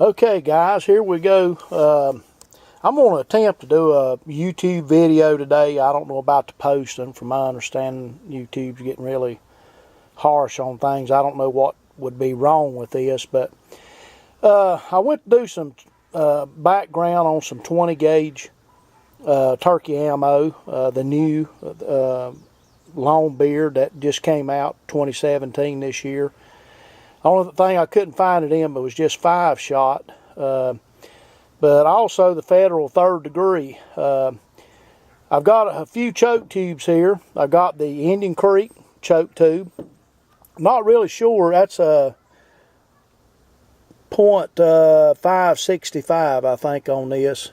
Okay guys, here we go. I'm going to attempt to do a YouTube video today. I don't know about the posting. From my understanding, YouTube's getting really harsh on things. I don't know what would be wrong with this, but I went to do some background on some 20 gauge turkey ammo, the new LongBeard that just came out 2017 this year. Only thing I couldn't find it in was just 5 shot, but also the Federal 3rd degree. I've got a few choke tubes here. I've got the Indian Creek choke tube. Not really sure. That's a .565, I think, on this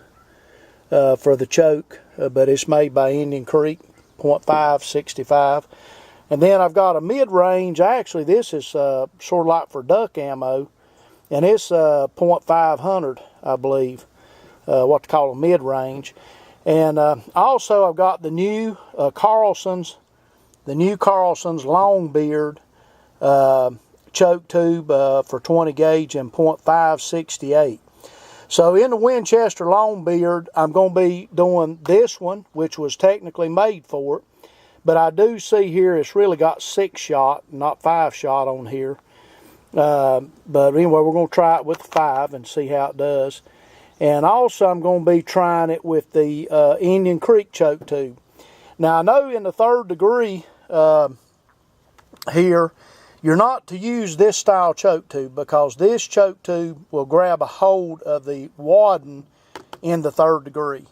for the choke, but it's made by Indian Creek, .565. And then I've got a mid-range. Actually, this is sort of like for duck ammo, and it's .500, I believe, what to call a mid-range. And also I've got the new Carlson's LongBeard choke tube for 20 gauge and .568. So in the Winchester LongBeard, I'm going to be doing this one, which was technically made for it. But I do see here it's really got 6 shot, not 5 shot on here. But anyway, we're going to try it with 5 and see how it does. And also I'm going to be trying it with the Indian Creek choke tube. Now I know in the 3rd degree here, you're not to use this style choke tube because this choke tube will grab a hold of the wadding in the 3rd degree.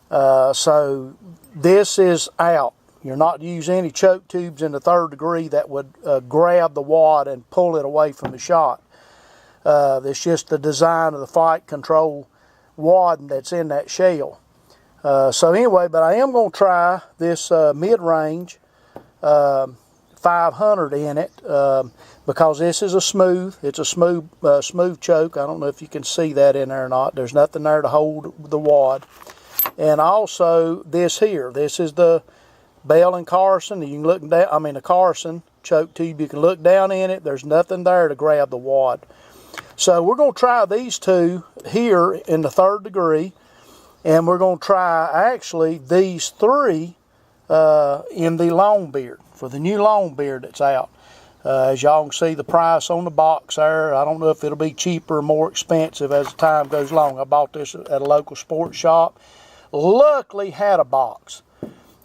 So this is out. You're not to use any choke tubes in the 3rd degree that would grab the wad and pull it away from the shot. It's just the design of the flight control wad that's in that shell. So anyway, but I am going to try this mid-range 500 in it because this is it's a smooth choke. I don't know if you can see that in there or not. There's nothing there to hold the wad. And also this here, this is the Bell & Carson. You can look down, the Carson choke tube. You can look down in it. There's nothing there to grab the wad. So we're going to try these two here in the 3rd degree, and we're going to try actually these 3 in the LongBeard for the new LongBeard that's out. As y'all can see the price on the box there. I don't know if it'll be cheaper or more expensive as the time goes along. I bought this at a local sports shop. Luckily had a box.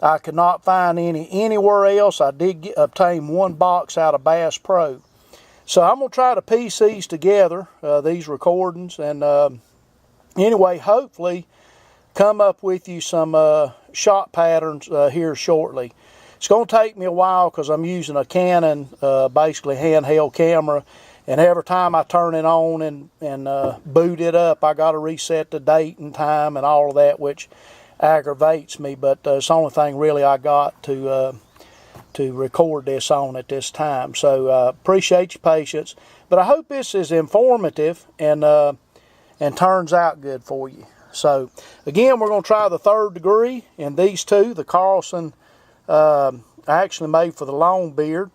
I could not find any anywhere else. I did obtain 1 box out of Bass Pro. So I'm going to try to piece these together, these recordings, and anyway, hopefully come up with you some shot patterns here shortly. It's going to take me a while because I'm using a Canon, basically handheld camera, and every time I turn it on and boot it up, I got to reset the date and time and all of that, which aggravates me, but it's the only thing really I got to record this on at this time. So appreciate your patience, but I hope this is informative and turns out good for you. So again, we're going to try the 3rd degree and these two, the Carlson actually made for the LongBeard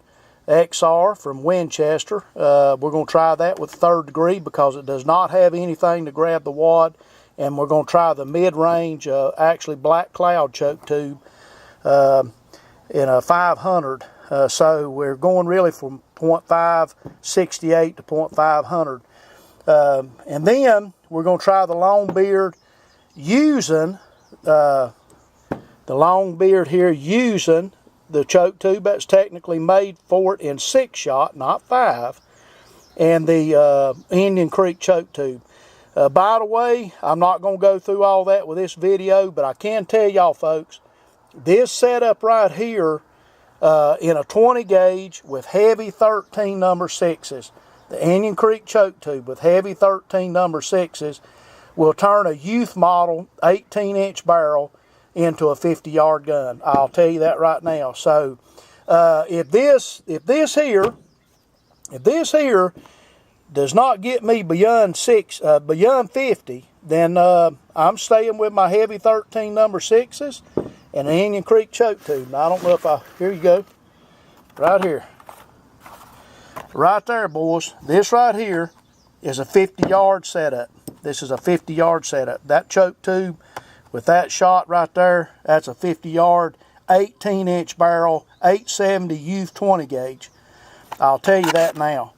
XR from Winchester. We're going to try that with 3rd degree because it does not have anything to grab the wad. And we're going to try the mid-range, actually Black Cloud choke tube in a 500. So we're going really from .568 to .500. And then we're going to try the LongBeard using the LongBeard here using the choke tube that's technically made for it in 6 shot, not 5, and the Indian Creek choke tube. By the way, I'm not going to go through all that with this video, but I can tell y'all folks, this setup right here in a 20 gauge with heavy 13 number 6s, the Indian Creek choke tube with heavy 13 number 6s will turn a youth model 18-inch barrel into a 50-yard gun. I'll tell you that right now. So if this here does not get me beyond 50, then I'm staying with my heavy 13 number 6s and an Indian Creek choke tube. Now, I don't know if here you go, right here. Right there, boys. This right here is a 50-yard setup. This is a 50-yard setup. That choke tube with that shot right there, that's a 50-yard, 18-inch barrel, 870 youth 20 gauge. I'll tell you that now.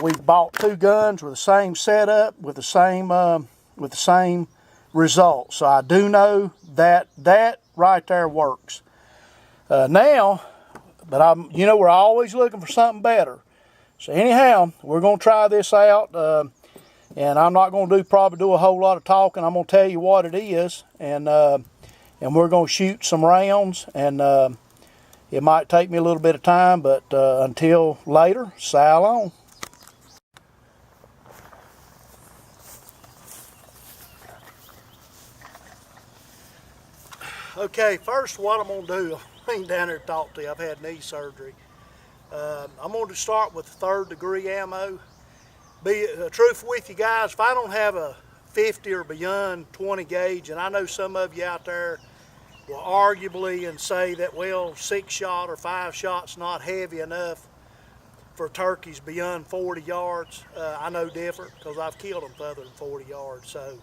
We've bought two guns with the same setup, with the same results. So I do know that that right there works. Now, but we're always looking for something better. So anyhow, we're going to try this out, and I'm not going to probably do a whole lot of talking. I'm going to tell you what it is, and we're going to shoot some rounds, and it might take me a little bit of time, but until later, sail on. Okay, first what I'm going to do, I ain't down here to talk to you. I've had knee surgery. I'm going to start with 3rd degree ammo. Be truthful with you guys, if I don't have a 50 or beyond 20 gauge, and I know some of you out there will arguably and say that, well, 6-shot or 5-shot's not heavy enough for turkeys beyond 40 yards. I know different because I've killed them further than 40 yards, so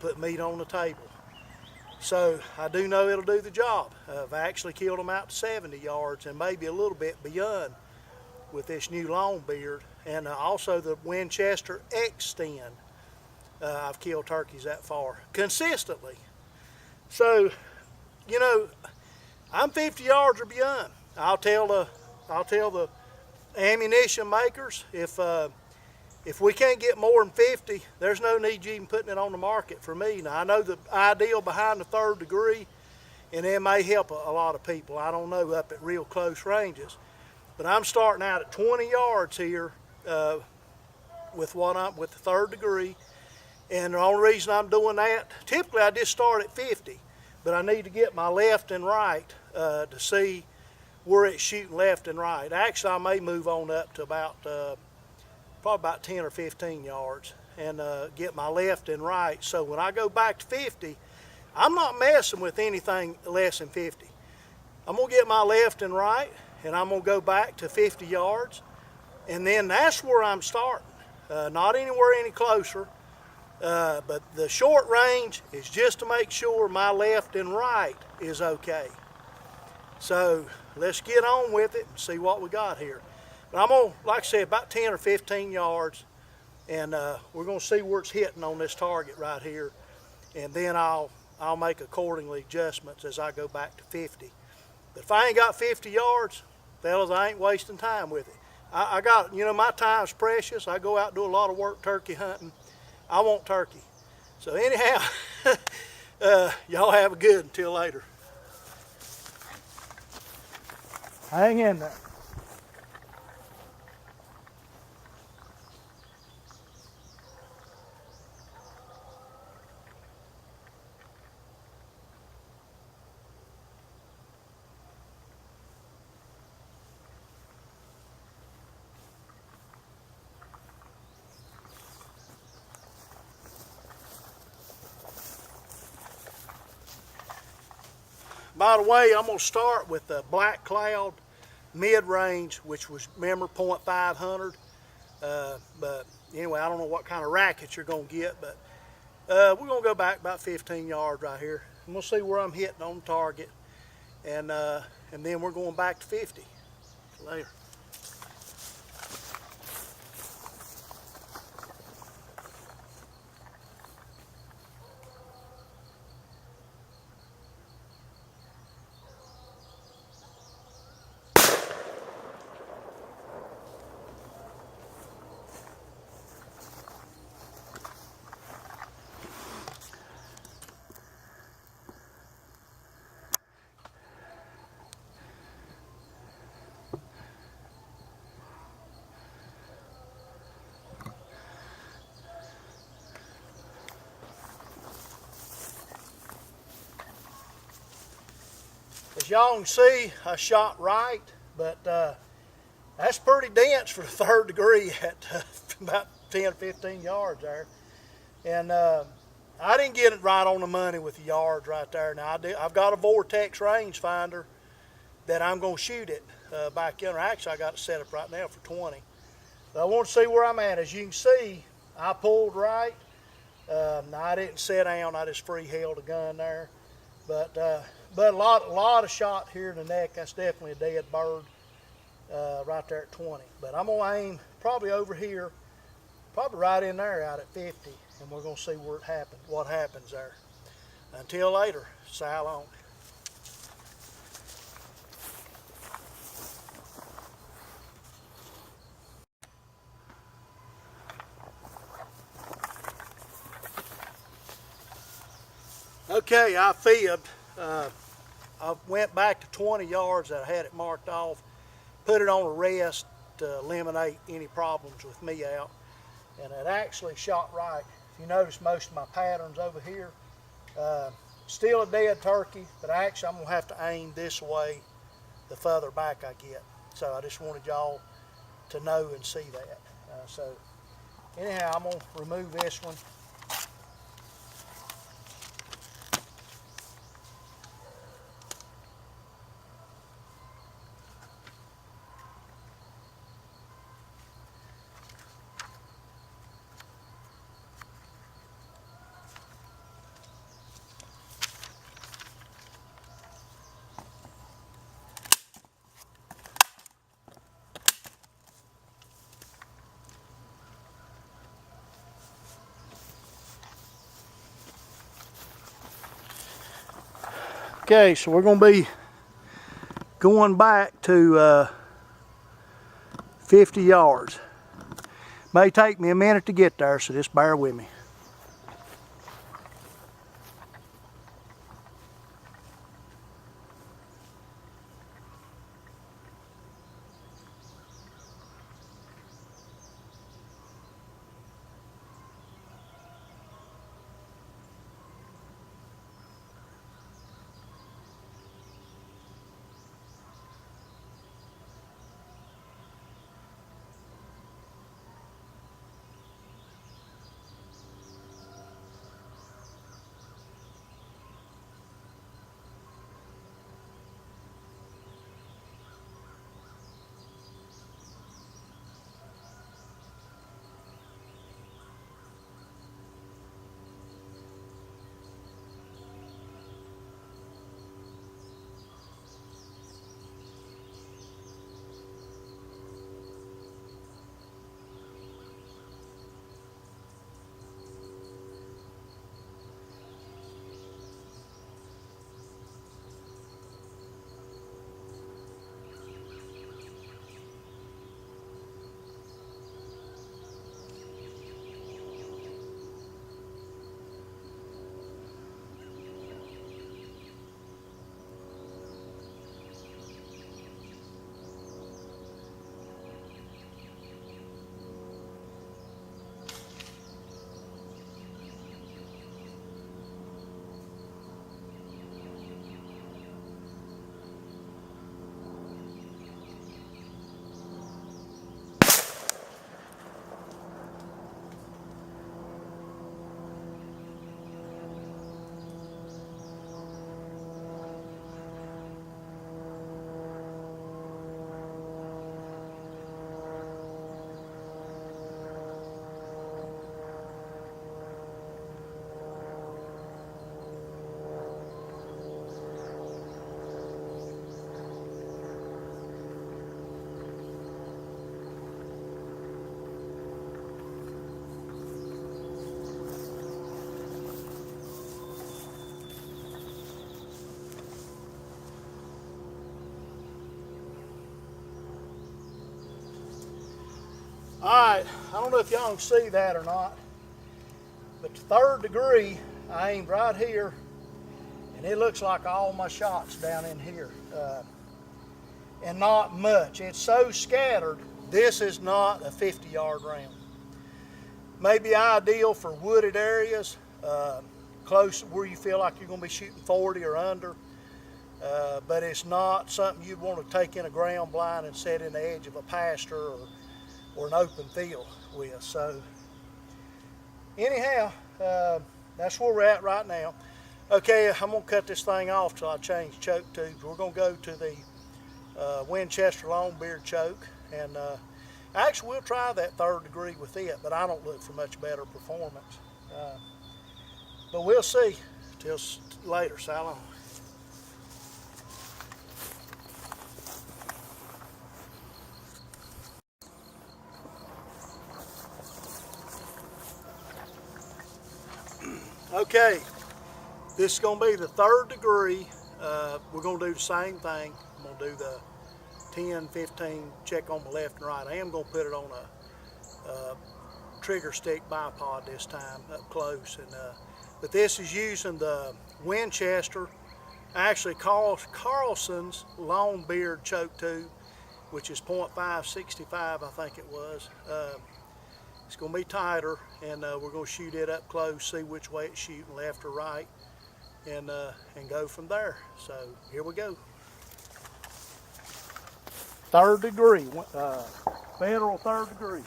put meat on the table. So I do know it'll do the job. I've actually killed them out to 70 yards and maybe a little bit beyond with this new LongBeard, and also the Winchester X10. I've killed turkeys that far consistently. So, you know, I'm 50 yards or beyond. I'll tell the ammunition makers, if we can't get more than 50, there's no need you even putting it on the market for me. Now, I know the ideal behind the 3rd degree, and it may help a lot of people, I don't know, up at real close ranges. But I'm starting out at 20 yards here with the 3rd degree. And the only reason I'm doing that, typically I just start at 50, but I need to get my left and right to see where it's shooting left and right. Actually, I may move on up to probably about 10 or 15 yards and get my left and right. So when I go back to 50, I'm not messing with anything less than 50. I'm gonna get my left and right, and I'm gonna go back to 50 yards, and then that's where I'm starting. Not anywhere any closer. But the short range is just to make sure my left and right is okay. So let's get on with it and see what we got here. But I'm going to, like I said, about 10 or 15 yards, and we're going to see where it's hitting on this target right here, and then I'll make accordingly adjustments as I go back to 50. But if I ain't got 50 yards, fellas, I ain't wasting time with it. I got, you know, my time's precious. I go out and do a lot of work turkey hunting. I want turkey. So anyhow, y'all have a good until later. Hang in there. By the way, I'm going to start with the Black Cloud mid-range, which was, remember, .500. But anyway, I don't know what kind of racket you're going to get, but we're going to go back about 15 yards right here. And we'll see where I'm hitting on target, and then we're going back to 50. Later. As y'all can see, I shot right, but that's pretty dense for the 3rd degree at about 10, 15 yards there. And I didn't get it right on the money with the yards right there. Now, I've got a Vortex rangefinder that I'm going to shoot it back in. Actually, I got it set up right now for 20. But I want to see where I'm at. As you can see, I pulled right. Now I didn't sit down, I just free held a gun there. But a lot of shot here in the neck. That's definitely a dead bird right there at 20. But I'm gonna aim probably over here, probably right in there out at 50, and we're gonna see where it happens, what happens there. Until later, so long. Okay, I fibbed. I went back to 20 yards that I had it marked off, put it on a rest to eliminate any problems with me out, and it actually shot right. If you notice most of my patterns over here, still a dead turkey, but actually I'm gonna have to aim this way the further back I get. So I just wanted y'all to know and see that. So anyhow, I'm gonna remove this one. Okay, so we're going to be going back to 50 yards. May take me a minute to get there, so just bear with me. Alright, I don't know if y'all can see that or not, but the 3rd degree, I aimed right here, and it looks like all my shots down in here. And not much. It's so scattered, this is not a 50-yard round. Maybe ideal for wooded areas, close where you feel like you're going to be shooting 40 or under, but it's not something you'd want to take in a ground blind and set in the edge of a pasture or an open field with. So anyhow, that's where we're at right now. Okay, I'm gonna cut this thing off till I change choke tubes. We're gonna go to the Winchester LongBeard choke, and Actually, we'll try that 3rd degree with it, but I don't look for much better performance. But we'll see. Till later, Sally. Okay, this is going to be the 3rd degree. We're going to do the same thing. I'm going to do the 10, 15, check on the left and right. I am going to put it on a trigger stick bipod this time up close. But this is using the Winchester, actually Carlson's LongBeard choke tube, which is .565, I think it was. It's going to be tighter, and we're going to shoot it up close, see which way it's shooting, left or right, and go from there. So here we go. 3rd degree, federal 3rd degree.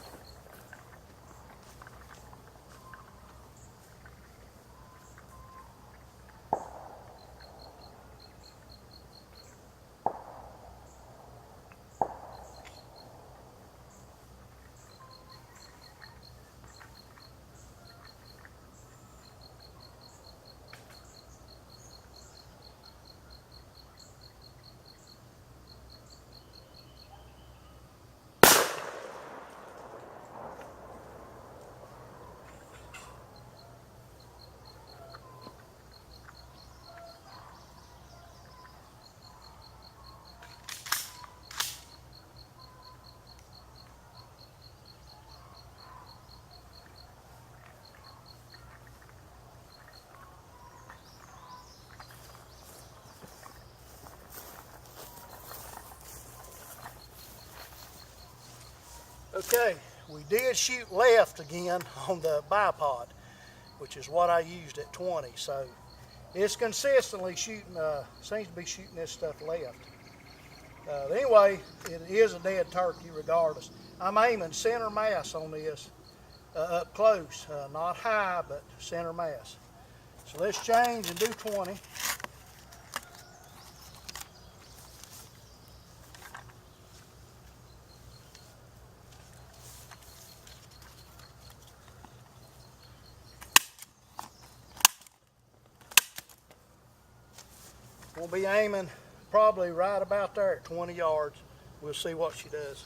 Okay, we did shoot left again on the bipod, which is what I used at 20. So it's consistently shooting, seems to be shooting this stuff left. But anyway, it is a dead turkey regardless. I'm aiming center mass on this up close, not high, but center mass. So let's change and do 20. We'll be aiming probably right about there at 20 yards. We'll see what she does.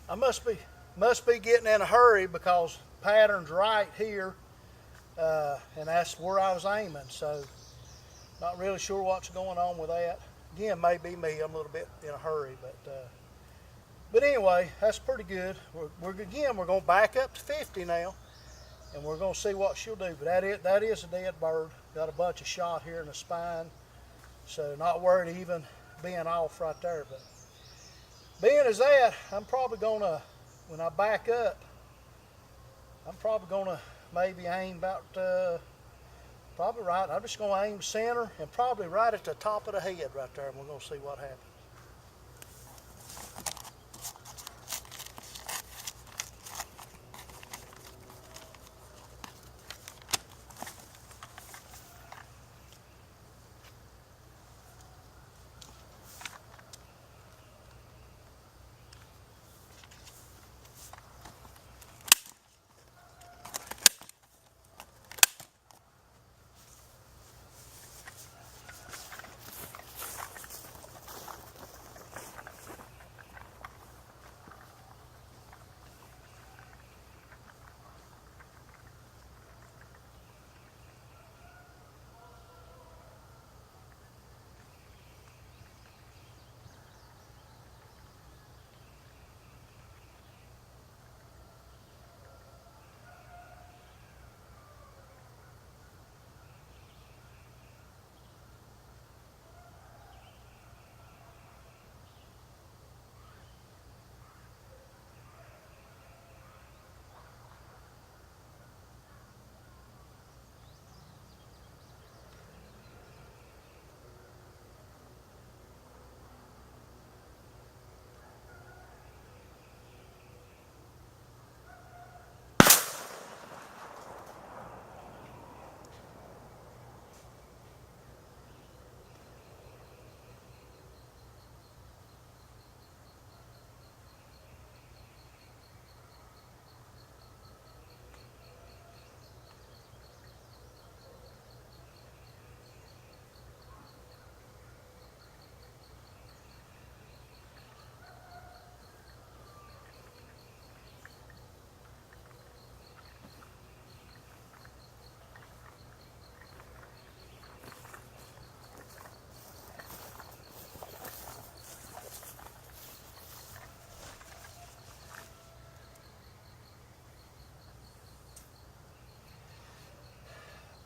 I must be getting in a hurry because pattern's right here, and that's where I was aiming. So not really sure what's going on with that. Again, maybe me. I'm a little bit in a hurry, but anyway, that's pretty good. We're going to back up to 50 now, and we're going to see what she'll do. But that is a dead bird. Got a bunch of shot here in the spine, so not worried even being off right there. But being as that, I'm probably gonna, when I back up, I'm probably gonna maybe aim about, probably right, I'm just gonna aim center and probably right at the top of the head right there, and we're gonna see what happens.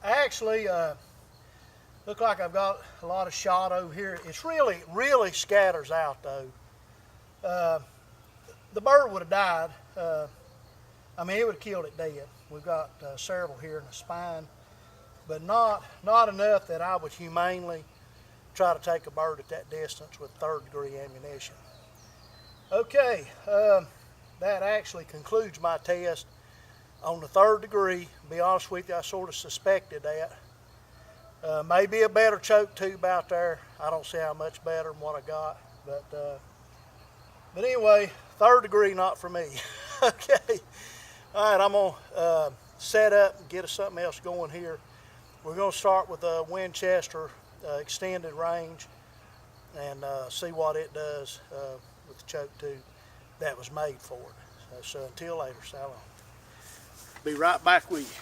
Actually, look like I've got a lot of shot over here. It's really scatters out though. The bird would have died. I mean, it would have killed it dead. We've got several here in the spine, but not enough that I would humanely try to take a bird at that distance with 3rd degree ammunition. Okay, that actually concludes my test on the 3rd degree. To be honest with you, I sort of suspected that. Maybe a better choke tube out there. I don't see how much better than what I got, but anyway, 3rd degree not for me. Okay, all right, I'm gonna set up and get us something else going here. We're gonna start with a Winchester extended range and see what it does with the choke tube that was made for it. So until later, so long. Be right back with you.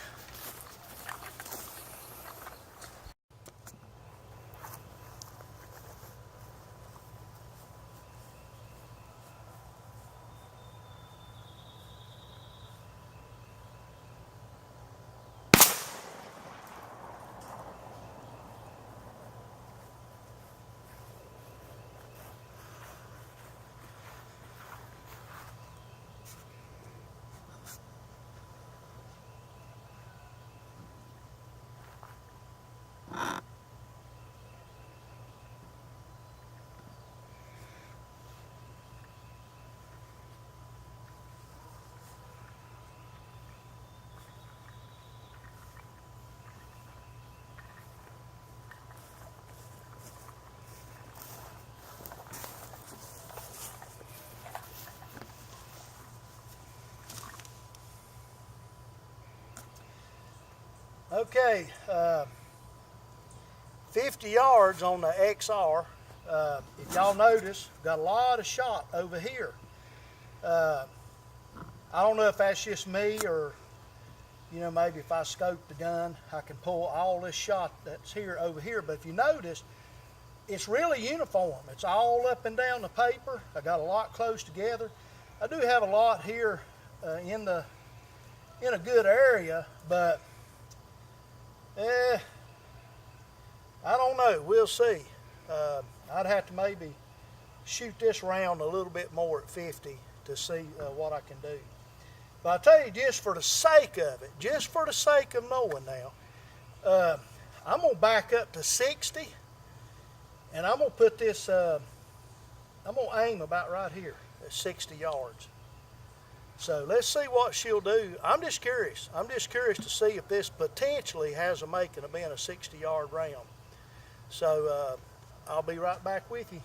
Okay, 50 yards on the XR. If y'all notice, got a lot of shot over here. I don't know if that's just me or, you know, maybe if I scope the gun, I can pull all this shot that's here over here. But if you notice, it's really uniform. It's all up and down the paper. I got a lot close together. I do have a lot here in a good area, but I don't know. We'll see. I'd have to maybe shoot this round a little bit more at 50 to see what I can do. But I tell you, just for the sake of it, just for the sake of knowing now, I'm gonna back up to 60, and I'm gonna put this. I'm gonna aim about right here at 60 yards. So let's see what she'll do. I'm just curious. I'm just curious to see if this potentially has a making of being a 60-yard round. So I'll be right back with you.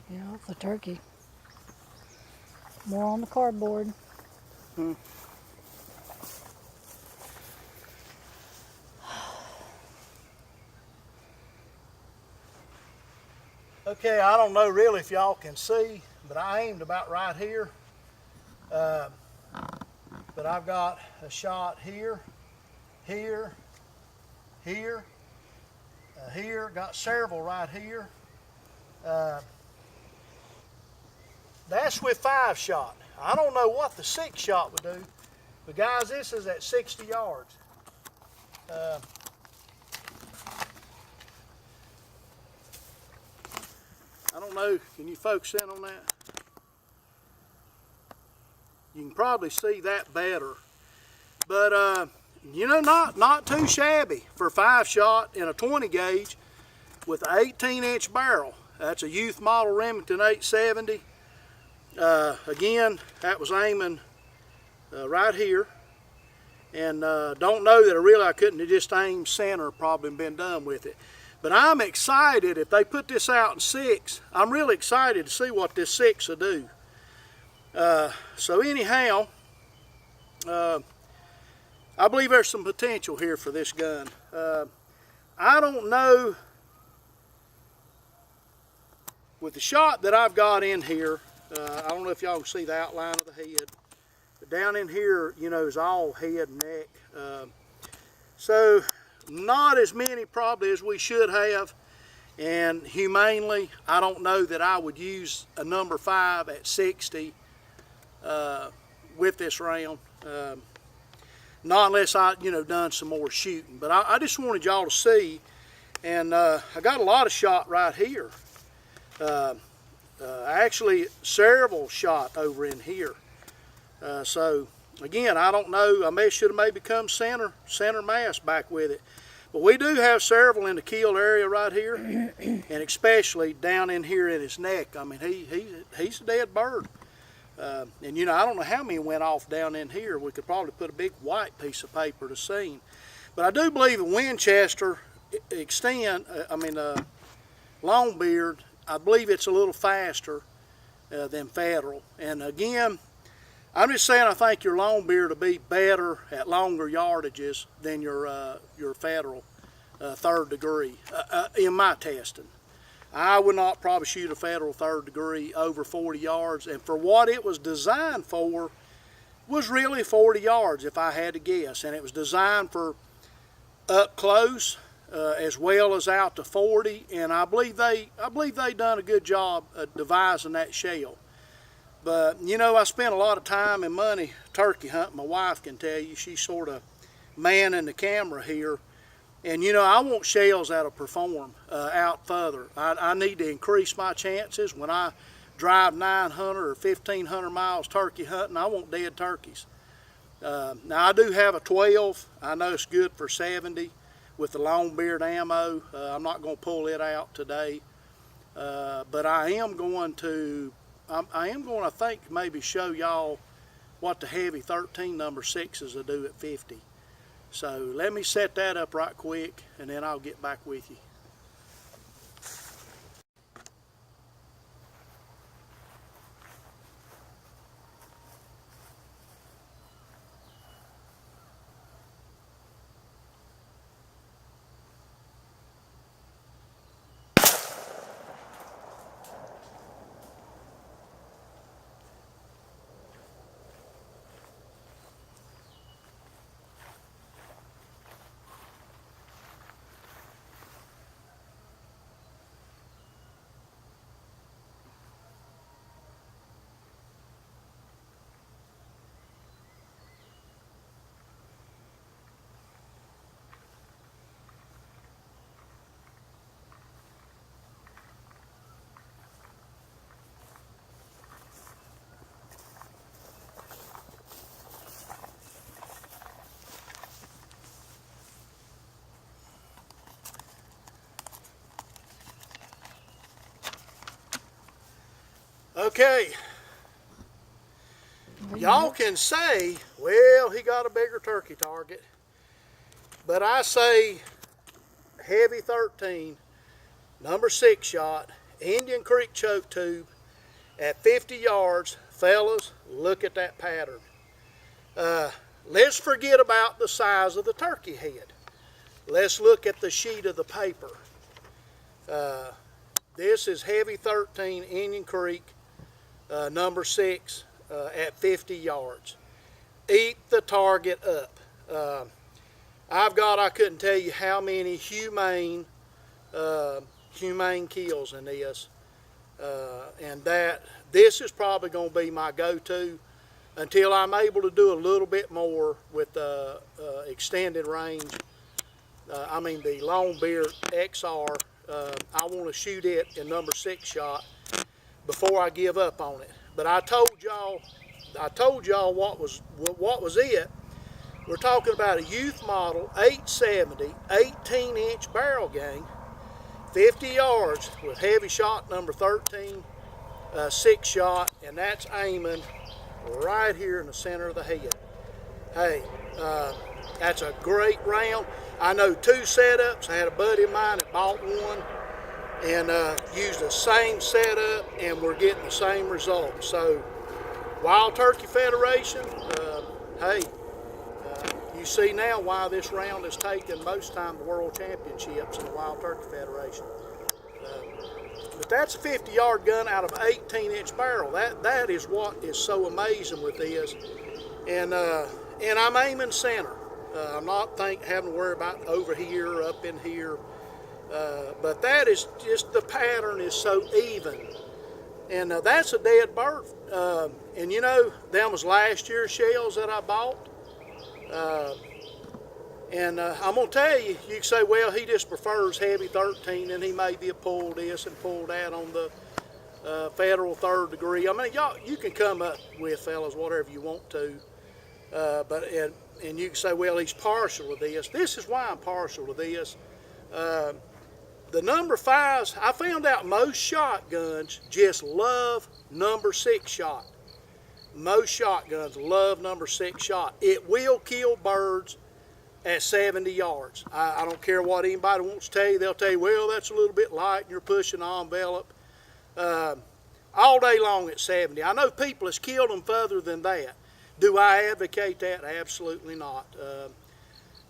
Yeah, the turkey. More on the cardboard. Okay, I don't know really if y'all can see, but I aimed about right here. But I've got a shot here, here, here, here. Got several right here. That's with 5 shot. I don't know what the 6 shot would do, but guys, this is at 60 yards. I don't know, can you focus in on that? You can probably see that better. But you know, not too shabby for a 5-shot in a 20 gauge with an 18-inch barrel. That's a youth model Remington 870. Again, that was aiming right here. And don't know that I couldn't have just aimed center, probably been done with it. But I'm excited if they put this out in 6. I'm really excited to see what this 6 will do. So anyhow, I believe there's some potential here for this gun. I don't know, with the shot that I've got in here, I don't know if y'all can see the outline of the head, but down in here, you know, is all head and neck. So not as many probably as we should have, and humanely, I don't know that I would use a number 5 at 60 with this round. Not unless I, you know, done some more shooting. But I just wanted y'all to see, and I got a lot of shot right here. Actually, several shot over in here. So again, I don't know. I should have maybe come center mass back with it. But we do have several in the keel area right here, and especially down in here in his neck. I mean, he's a dead bird. And you know, I don't know how many went off down in here. We could probably put a big white piece of paper to see. But I do believe the Winchester LongBeard, I believe it's a little faster than Federal. And again, I'm just saying I think your LongBeard will be better at longer yardages than your Federal 3rd degree in my testing. I would not probably shoot a Federal 3rd degree over 40 yards, and for what it was designed for was really 40 yards if I had to guess, and it was designed for up close as well as out to 40, and I believe they done a good job of devising that shell. But you know, I spent a lot of time and money turkey hunting. My wife can tell you, she's sort of manning the camera here. And you know, I want shells that'll perform out further. I need to increase my chances. When I drive 900 or 1,500 miles turkey hunting, I want dead turkeys. Now I do have a 12. I know it's good for 70 with the LongBeard ammo. I'm not going to pull it out today, but I am going to I think maybe show y'all what the Hevi 13 number 6s will do at 50. So let me set that up right quick, and then I'll get back with you. Okay, y'all can say, well, he got a bigger turkey target, but I say Hevi 13, number 6 shot, Indian Creek choke tube at 50 yards. Fellas, look at that pattern. Let's forget about the size of the turkey head. Let's look at the sheet of the paper. This is Hevi 13 Indian Creek, number 6 at 50 yards. Eat the target up. I've got, I couldn't tell you how many humane kills in this, and this is probably going to be my go-to until I'm able to do a little bit more with extended range. I mean the LongBeard XR. I want to shoot it in number 6 shot before I give up on it. But I told y'all what was it. We're talking about a youth model 870 18-inch barrel gang, 50 yards with Hevi Shot number 13 6-shot, and that's aiming right here in the center of the head. Hey, that's a great round. I know 2 setups. I had a buddy of mine that bought one and used the same setup, and we're getting the same result. So, Wild Turkey Federation, hey, you see now why this round is taken most time the World Championships in the Wild Turkey Federation. But that's a 50-yard gun out of an 18-inch barrel. That is what is so amazing with this. And I'm aiming center. I'm not having to worry about over here or up in here. But that is just, the pattern is so even. And that's a dead bird. And you know, them was last year's shells that I bought. And I'm going to tell you, you can say, well, he just prefers Hevi 13 and he maybe pulled this and pulled that on the federal 3rd degree. I mean, y'all, you can come up with, fellas, whatever you want to. And you can say, well, he's partial to this. This is why I'm partial to this. The number 5s, I found out most shotguns just love number 6 shot. Most shotguns love number 6 shot. It will kill birds at 70 yards. I don't care what anybody wants to tell you. They'll tell you, well, that's a little bit light and you're pushing the envelope. All day long at 70. I know people has killed them further than that. Do I advocate that? Absolutely not.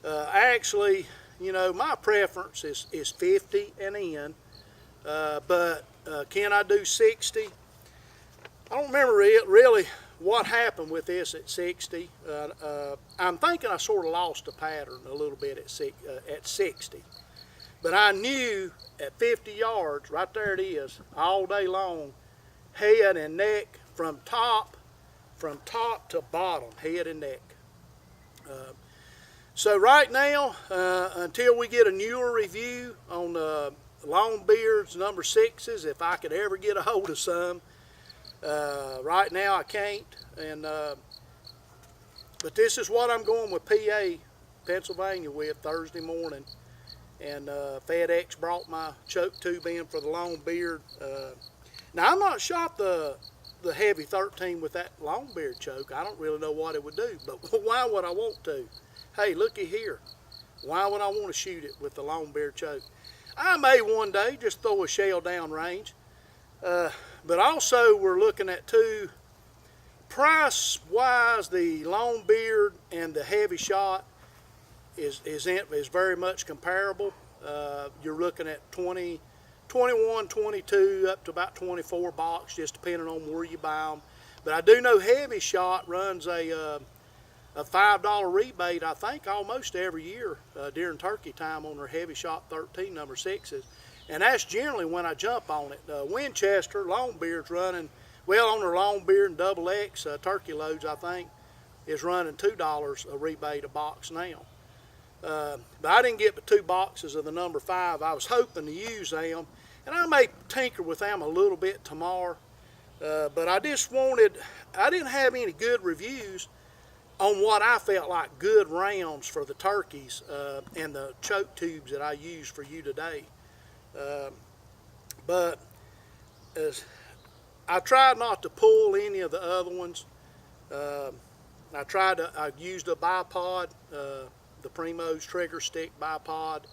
Actually, you know, my preference is 50 and in, but can I do 60? I don't remember really what happened with this at 60. I'm thinking I sort of lost the pattern a little bit at 60. But I knew at 50 yards, right there it is, all day long, head and neck from top to bottom, head and neck. So right now, until we get a newer review on LongBeard's number 6s, if I could ever get a hold of some, right now I can't. But this is what I'm going with PA, Pennsylvania with Thursday morning. And FedEx brought my choke tube in for the LongBeard. Now I'm not shot the Hevi 13 with that LongBeard choke. I don't really know what it would do, but why would I want to? Hey, looky here. Why would I want to shoot it with the LongBeard choke? I may one day just throw a shell down range. But also we're looking at two, price-wise, the LongBeard and the Hevi Shot is very much comparable. You're looking at 21, 22, up to about 24 bucks, just depending on where you buy them. But I do know Hevi Shot runs a $5 rebate, I think, almost every year during turkey time on their Hevi Shot 13 number 6s. And that's generally when I jump on it. Winchester, LongBeard's running, well, on their LongBeard and Double X turkey loads, I think, is running $2 a rebate a box now. But I didn't get but 2 boxes of the number 5. I was hoping to use them, and I may tinker with them a little bit tomorrow. But I didn't have any good reviews on what I felt like good rounds for the turkeys and the choke tubes that I use for you today. But I tried not to pull any of the other ones. I used a bipod, the Primo's trigger stick bipod,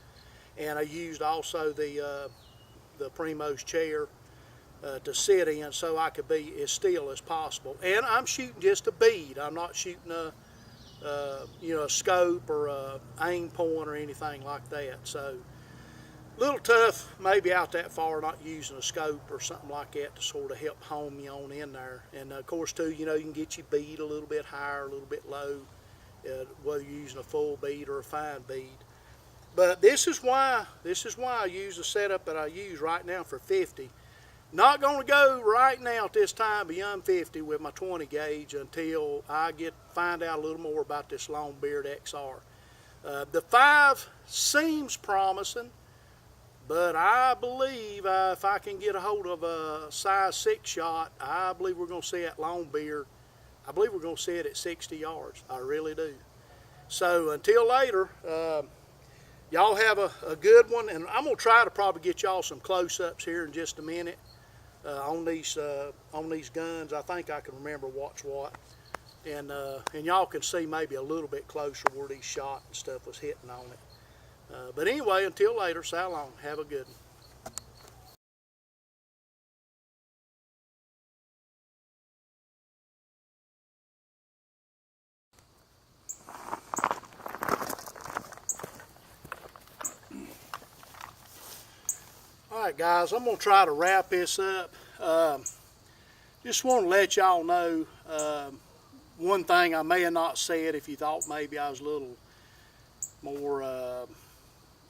and I used also the Primo's chair to sit in so I could be as still as possible. And I'm shooting just a bead. I'm not shooting a scope or a aim point or anything like that. So a little tough maybe out that far not using a scope or something like that to sort of help home you on in there. And of course too, you know, you can get your bead a little bit higher, a little bit low, whether you're using a full bead or a fine bead. But this is why I use the setup that I use right now for 50. Not going to go right now at this time beyond 50 with my 20 gauge until I find out a little more about this LongBeard XR. The 5 seems promising, but I believe if I can get a hold of a size 6 shot, I believe we're going to see that LongBeard. I believe we're going to see it at 60 yards. I really do. So until later, y'all have a good one, and I'm gonna try to probably get y'all some close-ups here in just a minute on these guns. I think I can remember what's what, and y'all can see maybe a little bit closer where these shot and stuff was hitting on it. But anyway, until later, so long. Have a good one. Alright guys, I'm going to try to wrap this up. Just want to let y'all know one thing I may have not said if you thought maybe I was a little more,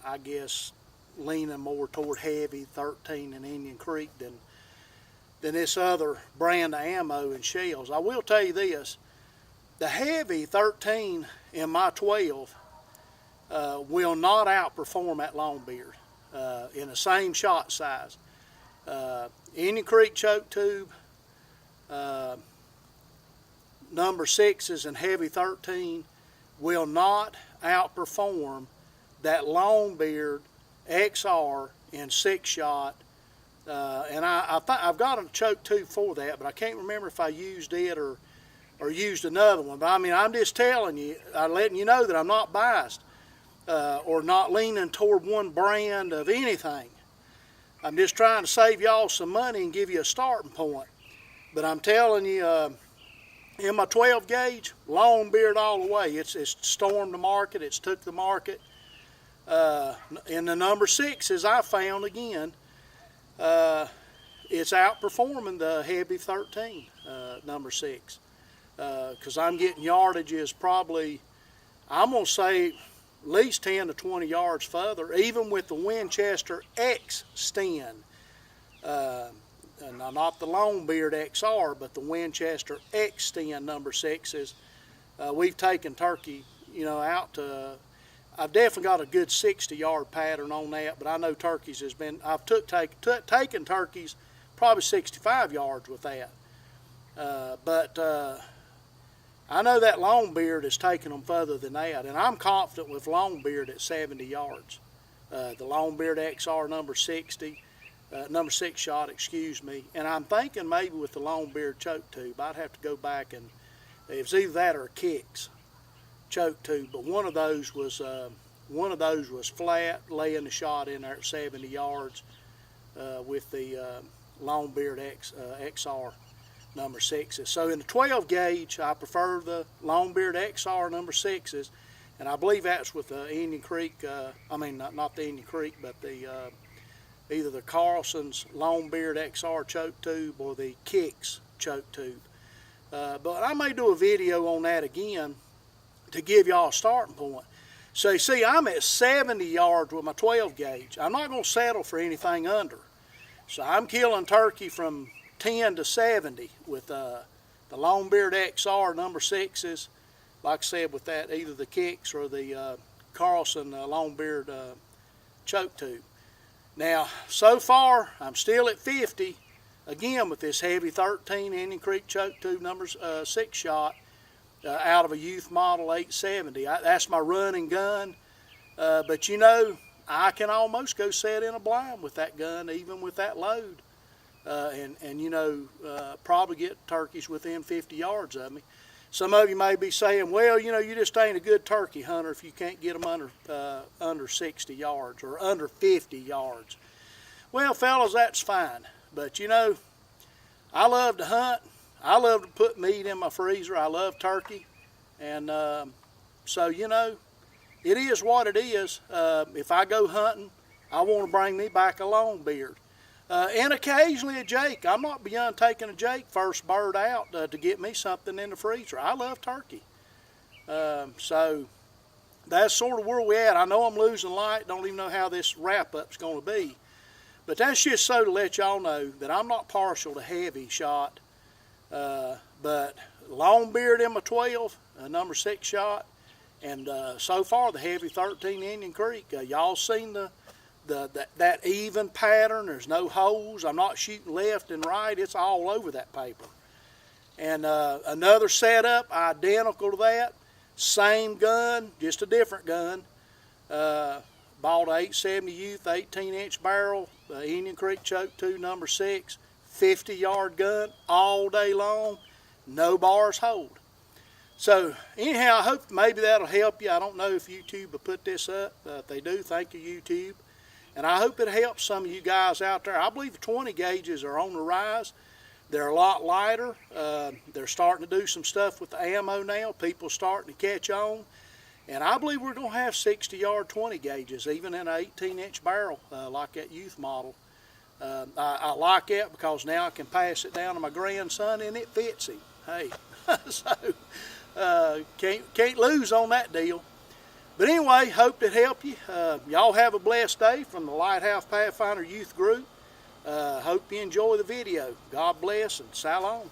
I guess, leaning more toward Hevi 13 and Indian Creek than this other brand of ammo and shells. I will tell you this, the Hevi 13 in my 12 will not outperform that LongBeard. In the same shot size. Indian Creek choke tube, number 6s and Hevi 13 will not outperform that LongBeard XR in 6-shot. And I've got a choke tube for that, but I can't remember if I used it or used another one. But I mean, I'm just telling you, I'm letting you know that I'm not biased. Or not leaning toward one brand of anything. I'm just trying to save y'all some money and give you a starting point. But I'm telling you, in my 12 gauge, LongBeard all the way. It's stormed the market, it's took the market. In the number 6s, I found again, it's outperforming the Hevi 13, number 6. Because I'm getting yardages probably, I'm going to say, at least 10 to 20 yards further, even with the Winchester X-Sten. Not the LongBeard XR, but the Winchester X-Sten number 6s. We've taken turkey, you know, out to, I've definitely got a good 60-yard pattern on that, but I know turkeys has been, I've taken turkeys probably 65 yards with that. I know that LongBeard is taking them further than that, and I'm confident with LongBeard at 70 yards. The LongBeard XR number 60, number 6 shot, excuse me, and I'm thinking maybe with the LongBeard choke tube, I'd have to go back and it was either that or a Kicks choke tube, but one of those was flat, laying the shot in there at 70 yards with the LongBeard XR. Number 6s. So in the 12 gauge, I prefer the LongBeard XR number 6s, and I believe that's with the Indian Creek. I mean, not the Indian Creek, but the either the Carlson's LongBeard XR choke tube or the Kicks choke tube. But I may do a video on that again to give y'all a starting point. So you see, I'm at 70 yards with my 12 gauge. I'm not going to settle for anything under. So I'm killing turkey from 10 to 70 with the LongBeard XR number 6s, like I said, with that either the Kicks or the Carlson LongBeard choke tube. Now, so far, I'm still at 50, again with this Hevi 13 Indian Creek choke tube number 6 shot out of a youth model 870. That's my running gun, but you know, I can almost go set in a blind with that gun, even with that load. And you know, probably get turkeys within 50 yards of me. Some of you may be saying, well, you know, you just ain't a good turkey hunter if you can't get them under 60 yards or under 50 yards. Well, fellas, that's fine. But you know, I love to hunt. I love to put meat in my freezer. I love turkey. And so, you know, it is what it is. If I go hunting, I want to bring me back a LongBeard. And occasionally a Jake. I'm not beyond taking a Jake first bird out to get me something in the freezer. I love turkey. So that's sort of where we're at. I know I'm losing light. Don't even know how this wrap-up's going to be. But that's just so to let y'all know that I'm not partial to Hevi Shot. But LongBeard in my 12, number 6 shot. And so far the Hevi 13 Indian Creek. Y'all seen that even pattern. There's no holes. I'm not shooting left and right. It's all over that paper. And another setup identical to that, Same gun, just a different gun. Bought a 870 Youth 18-inch barrel, Indian Creek Choke 2 number 6, 50-yard gun all day long, no bars hold. So anyhow, I hope maybe that'll help you. I don't know if YouTube will put this up. If they do, thank you, YouTube. And I hope it helps some of you guys out there. I believe the 20 gauges are on the rise. They're a lot lighter. They're starting to do some stuff with the ammo now. People starting to catch on. And I believe we're going to have 60-yard 20 gauges, even in an 18-inch barrel like that Youth model. I like that because now I can pass it down to my grandson and it fits him. Hey, so can't lose on that deal. But anyway, hope it helped you. Y'all have a blessed day from the Lighthouse Pathfinder Youth Group. Hope you enjoy the video. God bless and so long.